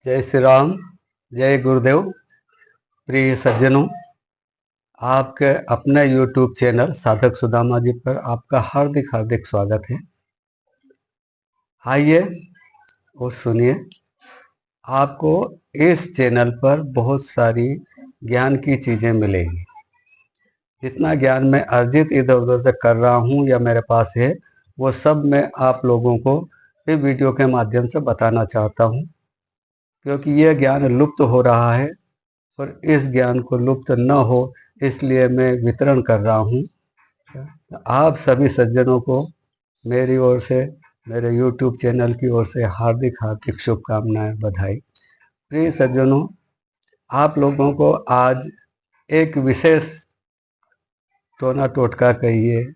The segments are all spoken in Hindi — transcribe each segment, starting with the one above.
जय श्री राम। जय गुरुदेव। प्रिय सज्जनों, आपके अपने YouTube चैनल साधक सुदामा जी पर आपका हार्दिक हार्दिक स्वागत है। आइए और सुनिए। आपको इस चैनल पर बहुत सारी ज्ञान की चीज़ें मिलेंगी। जितना ज्ञान मैं अर्जित इधर उधर से कर रहा हूँ या मेरे पास है, वो सब मैं आप लोगों को इस वीडियो के माध्यम से बताना चाहता हूँ, क्योंकि यह ज्ञान लुप्त हो रहा है और इस ज्ञान को लुप्त न हो इसलिए मैं वितरण कर रहा हूँ। आप सभी सज्जनों को मेरी ओर से, मेरे YouTube चैनल की ओर से हार्दिक हार्दिक शुभकामनाएं, बधाई। प्रिय सज्जनों, आप लोगों को आज एक विशेष टोना टोटका कहिए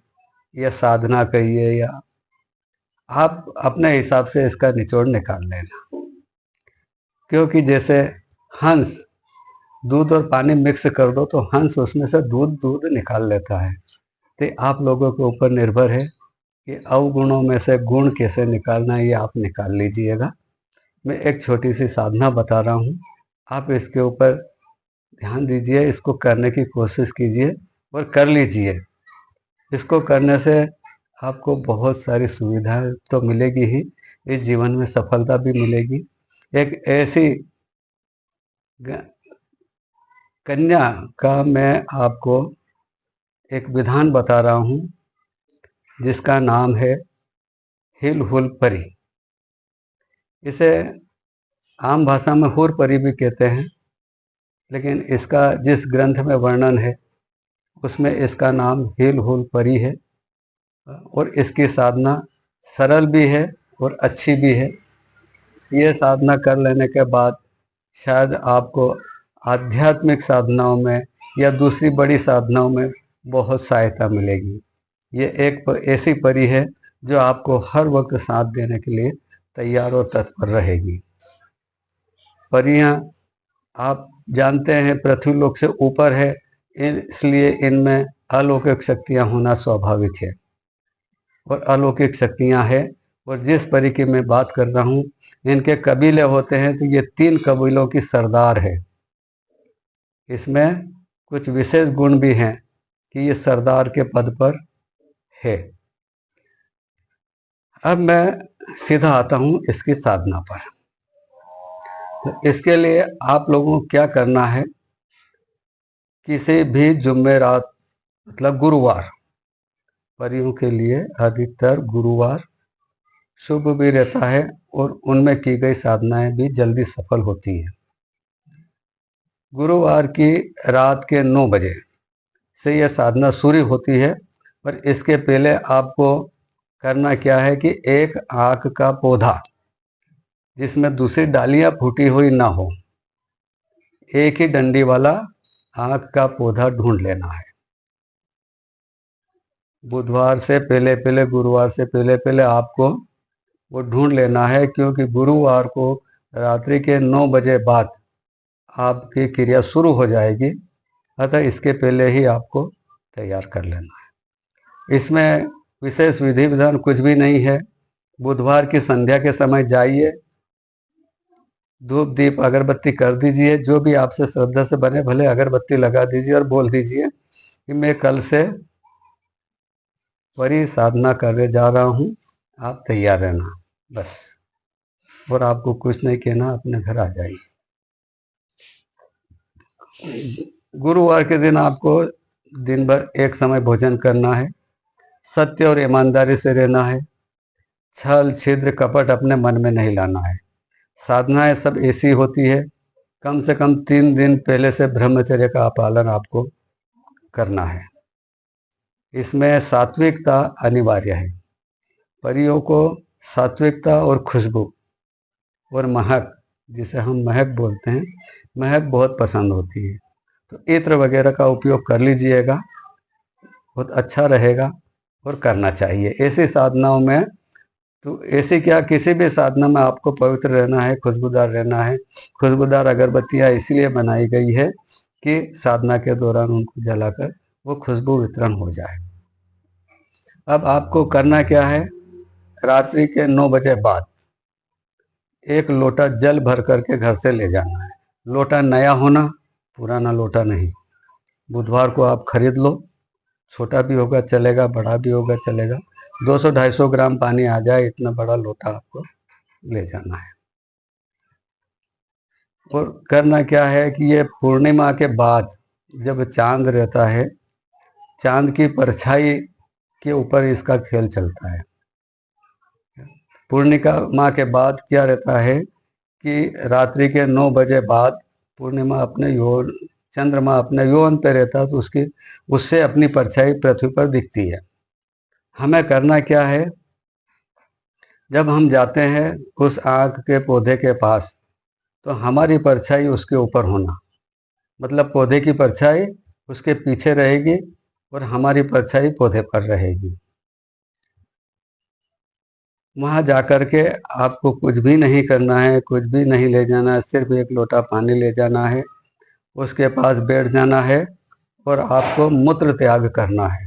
या साधना कहिए, या आप अपने हिसाब से इसका निचोड़ निकाल लेना। क्योंकि जैसे हंस दूध और पानी मिक्स कर दो तो हंस उसमें से दूध निकाल लेता है। तो आप लोगों के ऊपर निर्भर है कि अवगुणों में से गुण कैसे निकालना है, ये आप निकाल लीजिएगा। मैं एक छोटी सी साधना बता रहा हूँ, आप इसके ऊपर ध्यान दीजिए, इसको करने की कोशिश कीजिए और कर लीजिए। इसको करने से आपको बहुत सारी सुविधाएं तो मिलेगी ही, इस जीवन में सफलता भी मिलेगी। एक ऐसी कन्या का मैं आपको एक विधान बता रहा हूँ जिसका नाम है हिल हुल परी। इसे आम भाषा में हुर परी भी कहते हैं, लेकिन इसका जिस ग्रंथ में वर्णन है उसमें इसका नाम हिल हुल परी है। और इसकी साधना सरल भी है और अच्छी भी है। ये साधना कर लेने के बाद शायद आपको आध्यात्मिक साधनाओं में या दूसरी बड़ी साधनाओं में बहुत सहायता मिलेगी। ये एक ऐसी परी है जो आपको हर वक्त साथ देने के लिए तैयार और तत्पर रहेगी। परियां आप जानते हैं पृथ्वी लोक से ऊपर है, इसलिए इनमें अलौकिक शक्तियां होना स्वाभाविक है और अलौकिक शक्तियां हैं। और जिस परी की मैं बात कर रहा हूँ, इनके कबीले होते हैं, तो ये 3 कबीलों की सरदार है। इसमें कुछ विशेष गुण भी हैं कि ये सरदार के पद पर है। अब मैं सीधा आता हूँ इसकी साधना पर। तो इसके लिए आप लोगों को क्या करना है, किसी भी जुम्मेरात मतलब गुरुवार, परियों के लिए अधिकतर गुरुवार शुभ भी रहता है और उनमें की गई साधनाएं भी जल्दी सफल होती हैं। गुरुवार की रात के 9 बजे से यह साधना शुरू होती है। पर इसके पहले आपको करना क्या है कि एक आक का पौधा जिसमें दूसरी डालियां फूटी हुई ना हो, एक ही डंडी वाला आक का पौधा ढूंढ लेना है। बुधवार से पहले गुरुवार से पहले आपको वो ढूंढ लेना है, क्योंकि गुरुवार को रात्रि के 9 बजे बाद आपकी क्रिया शुरू हो जाएगी। अतः इसके पहले ही आपको तैयार कर लेना है। इसमें विशेष विधि विधान कुछ भी नहीं है। बुधवार की संध्या के समय जाइए, धूप दीप अगरबत्ती कर दीजिए, जो भी आपसे श्रद्धा से बने, भले अगरबत्ती लगा दीजिए और बोल दीजिए कि मैं कल से परी साधना करने जा रहा हूँ, आप तैयार रहना बस। और आपको कुछ नहीं कहना, अपने घर आ जाइए। गुरुवार के दिन आपको दिन भर एक समय भोजन करना है, सत्य और ईमानदारी से रहना है, छल छिद्र कपट अपने मन में नहीं लाना है। साधनाएं सब ऐसी होती है, कम से कम 3 दिन पहले से ब्रह्मचर्य का पालन आपको करना है। इसमें सात्विकता अनिवार्य है। परियों को सात्विकता और खुशबू और महक, जिसे हम महक बोलते हैं, महक बहुत पसंद होती है। तो इत्र वगैरह का उपयोग कर लीजिएगा, बहुत अच्छा रहेगा और करना चाहिए ऐसी साधनाओं में। तो ऐसे क्या, किसी भी साधना में आपको पवित्र रहना है, खुशबूदार रहना है। खुशबूदार अगरबत्तियां इसलिए बनाई गई है कि साधना के दौरान उनको जलाकर वो खुशबू वितरण हो जाए। अब आपको करना क्या है, रात्रि के 9 बजे बाद एक लोटा जल भर करके घर से ले जाना है। लोटा नया होना, पुराना लोटा नहीं। बुधवार को आप खरीद लो, छोटा भी होगा चलेगा, बड़ा भी होगा चलेगा। 200-250 ग्राम पानी आ जाए, इतना बड़ा लोटा आपको ले जाना है। और करना क्या है कि ये पूर्णिमा के बाद जब चांद रहता है, चांद की परछाई के ऊपर इसका खेल चलता है। पूर्णिमा के बाद क्या रहता है कि रात्रि के 9 बजे बाद पूर्णिमा अपने यौन, चंद्रमा अपने यौन पे रहता है, तो उससे अपनी परछाई पृथ्वी पर दिखती है। हमें करना क्या है, जब हम जाते हैं उस आँख के पौधे के पास, तो हमारी परछाई उसके ऊपर होना, मतलब पौधे की परछाई उसके पीछे रहेगी और हमारी परछाई पौधे पर रहेगी। वहाँ जाकर के आपको कुछ भी नहीं करना है, कुछ भी नहीं ले जाना है, सिर्फ एक लोटा पानी ले जाना है, उसके पास बैठ जाना है और आपको मूत्र त्याग करना है।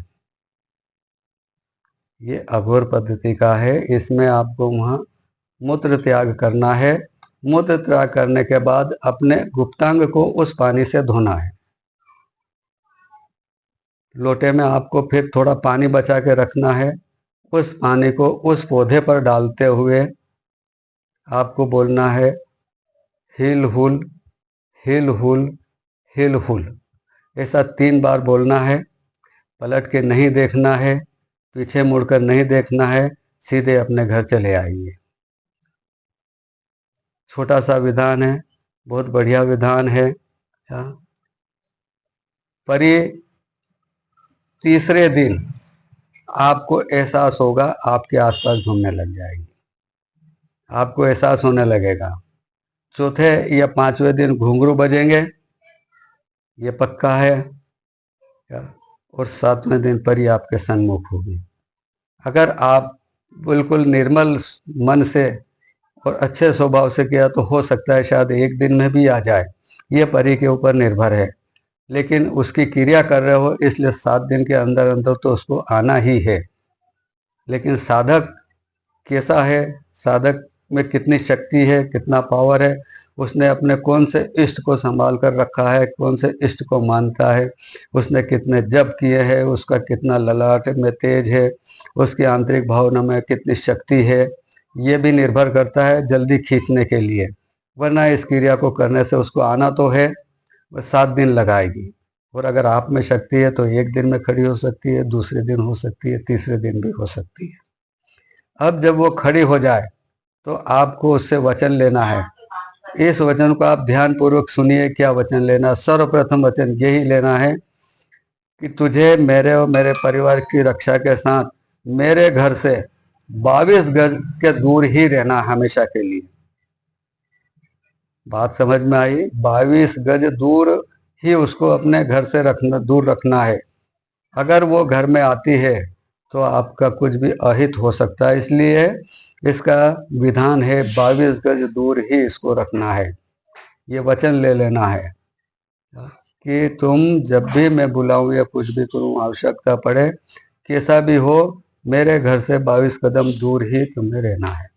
ये अघोर पद्धति का है, इसमें आपको वहाँ मूत्र त्याग करना है। मूत्र त्याग करने के बाद अपने गुप्तांग को उस पानी से धोना है। लोटे में आपको फिर थोड़ा पानी बचा के रखना है। उस पानी को उस पौधे पर डालते हुए आपको बोलना है, हिल हुल हिल हुल हिल हुल। ऐसा 3 बार बोलना है। पलट के नहीं देखना है, पीछे मुड़कर नहीं देखना है, सीधे अपने घर चले आइए। छोटा सा विधान है, बहुत बढ़िया विधान है। पर ये तीसरे दिन आपको एहसास होगा, आपके आसपास घूमने लग जाएगी, आपको एहसास होने लगेगा। चौथे या 5वें दिन घुंघरू बजेंगे, ये पक्का है। और 7वें दिन पर ही आपके सन्मुख होगी। अगर आप बिल्कुल निर्मल मन से और अच्छे स्वभाव से किया तो हो सकता है शायद एक दिन में भी आ जाए, ये परी के ऊपर निर्भर है। लेकिन उसकी क्रिया कर रहे हो, इसलिए 7 दिन के अंदर अंदर तो उसको आना ही है। लेकिन साधक कैसा है, साधक में कितनी शक्ति है, कितना पावर है, उसने अपने कौन से इष्ट को संभाल कर रखा है, कौन से इष्ट को मानता है, उसने कितने जप किए हैं, उसका कितना ललाट में तेज है, उसकी आंतरिक भावना में कितनी शक्ति है, ये भी निर्भर करता है जल्दी खींचने के लिए। वरना इस क्रिया को करने से उसको आना तो है, वह 7 दिन लगाएगी। और अगर आप में शक्ति है तो एक दिन में खड़ी हो सकती है, दूसरे दिन हो सकती है, तीसरे दिन भी हो सकती है। अब जब वो खड़ी हो जाए तो आपको उससे वचन लेना है। इस वचन को आप ध्यान पूर्वक सुनिए। क्या वचन लेना? सर्वप्रथम वचन यही लेना है कि तुझे मेरे और मेरे परिवार की रक्षा के साथ मेरे घर से 22 गज के दूर ही रहना हमेशा के लिए। बात समझ में आई? 22 गज दूर ही उसको अपने घर से दूर रखना है। अगर वो घर में आती है तो आपका कुछ भी अहित हो सकता है, इसलिए इसका विधान है 22 गज दूर ही इसको रखना है। ये वचन ले लेना है कि तुम जब भी मैं बुलाऊं या कुछ भी करूं, आवश्यकता पड़े, कैसा भी हो, मेरे घर से 22 कदम दूर ही तुम्हें रहना है।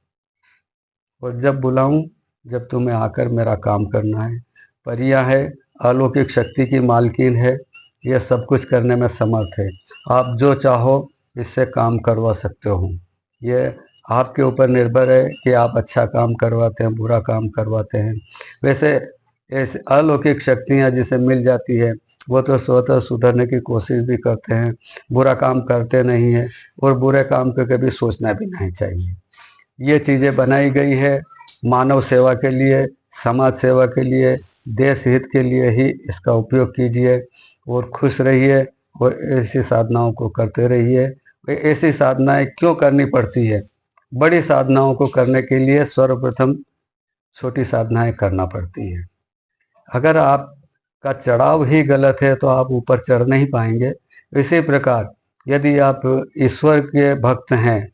और जब बुलाऊं, जब तुम्हें आकर मेरा काम करना है। परियां है, अलौकिक शक्ति की मालकिन है, यह सब कुछ करने में समर्थ है। आप जो चाहो इससे काम करवा सकते हो। ये आपके ऊपर निर्भर है कि आप अच्छा काम करवाते हैं, बुरा काम करवाते हैं। वैसे ऐसे अलौकिक शक्तियाँ जिसे मिल जाती है वो तो स्वतः सुधरने की कोशिश भी करते हैं, बुरा काम करते नहीं हैं, और बुरे काम को कभी सोचना भी नहीं चाहिए। ये चीज़ें बनाई गई है मानव सेवा के लिए, समाज सेवा के लिए, देश हित के लिए ही इसका उपयोग कीजिए और खुश रहिए और ऐसी साधनाओं को करते रहिए। ऐसी साधनाएं क्यों करनी पड़ती है? बड़ी साधनाओं को करने के लिए सर्वप्रथम छोटी साधनाएं करना पड़ती है। अगर आपका चढ़ाव ही गलत है तो आप ऊपर चढ़ नहीं पाएंगे। इसी प्रकार यदि आप ईश्वर के भक्त हैं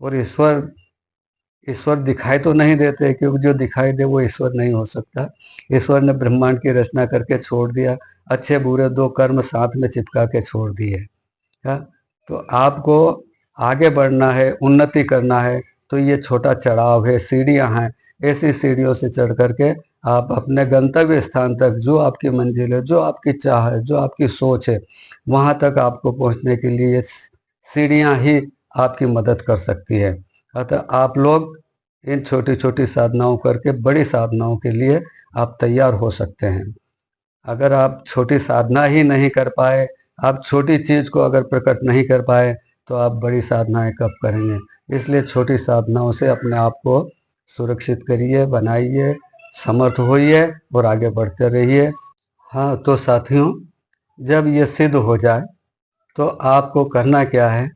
और ईश्वर दिखाई तो नहीं देते, क्योंकि जो दिखाई दे वो ईश्वर नहीं हो सकता। ईश्वर ने ब्रह्मांड की रचना करके छोड़ दिया, अच्छे बुरे 2 कर्म साथ में चिपका के छोड़ दिए। तो आपको आगे बढ़ना है, उन्नति करना है, तो ये छोटा चढ़ाव है, सीढ़ियां हैं, ऐसी सीढ़ियों से चढ़ करके आप अपने गंतव्य स्थान तक, जो आपकी मंजिल है, जो आपकी चाह है, जो आपकी सोच है, वहां तक आपको पहुंचने के लिए ये सीढ़ियां ही आपकी मदद कर सकती है। अतः आप लोग इन छोटी छोटी साधनाओं करके बड़ी साधनाओं के लिए आप तैयार हो सकते हैं। अगर आप छोटी साधना ही नहीं कर पाए, आप छोटी चीज को अगर प्रकट नहीं कर पाए, तो आप बड़ी साधनाएं कब करेंगे। इसलिए छोटी साधनाओं से अपने आप को सुरक्षित करिए, बनाइए, समर्थ होइए और आगे बढ़ते रहिए। हाँ, तो साथियों, जब ये सिद्ध हो जाए तो आपको करना क्या है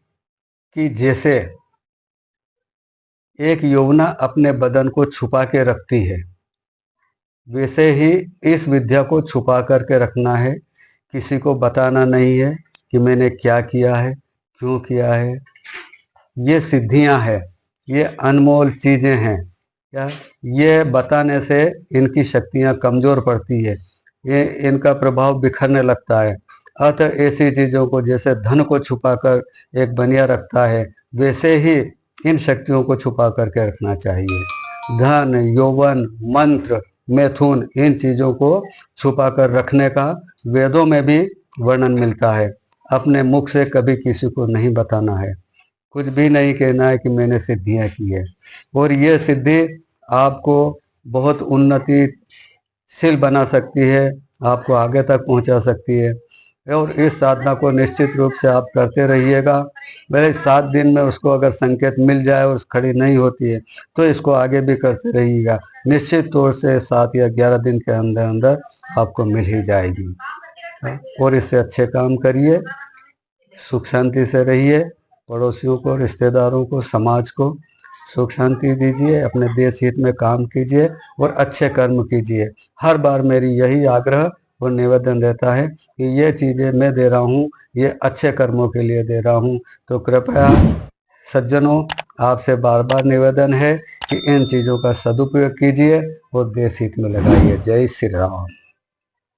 कि जैसे एक यौवना अपने बदन को छुपा के रखती है, वैसे ही इस विद्या को छुपा करके रखना है। किसी को बताना नहीं है कि मैंने क्या किया है, क्यों किया है। ये सिद्धियां हैं, ये अनमोल चीजें हैं। क्या ये बताने से इनकी शक्तियां कमजोर पड़ती है, ये इनका प्रभाव बिखरने लगता है। अतः ऐसी चीजों को जैसे धन को छुपाकर एक बनिया रखता है, वैसे ही इन शक्तियों को छुपा करके रखना चाहिए। धन, यौवन, मंत्र, मैथुन, इन चीजों को छुपा कर रखने का वेदों में भी वर्णन मिलता है। अपने मुख से कभी किसी को नहीं बताना है, कुछ भी नहीं कहना है कि मैंने सिद्धियां की है। और ये सिद्धि आपको बहुत उन्नतिशील बना सकती है, आपको आगे तक पहुंचा सकती है। और इस साधना को निश्चित रूप से आप करते रहिएगा। भले 7 दिन में उसको अगर संकेत मिल जाए और खड़ी नहीं होती है, तो इसको आगे भी करते रहिएगा। निश्चित तौर से 7 या 11 दिन के अंदर अंदर आपको मिल ही जाएगी। और इससे अच्छे काम करिए, सुख शांति से रहिए, पड़ोसियों को, रिश्तेदारों को, समाज को सुख शांति दीजिए, अपने देश हित में काम कीजिए और अच्छे कर्म कीजिए। हर बार मेरी यही आग्रह और निवेदन रहता है कि ये चीज़ें मैं दे रहा हूँ, ये अच्छे कर्मों के लिए दे रहा हूँ। तो कृपया सज्जनों, आपसे बार बार निवेदन है कि इन चीज़ों का सदुपयोग कीजिए और देश हित में लगाइए। जय श्री राम।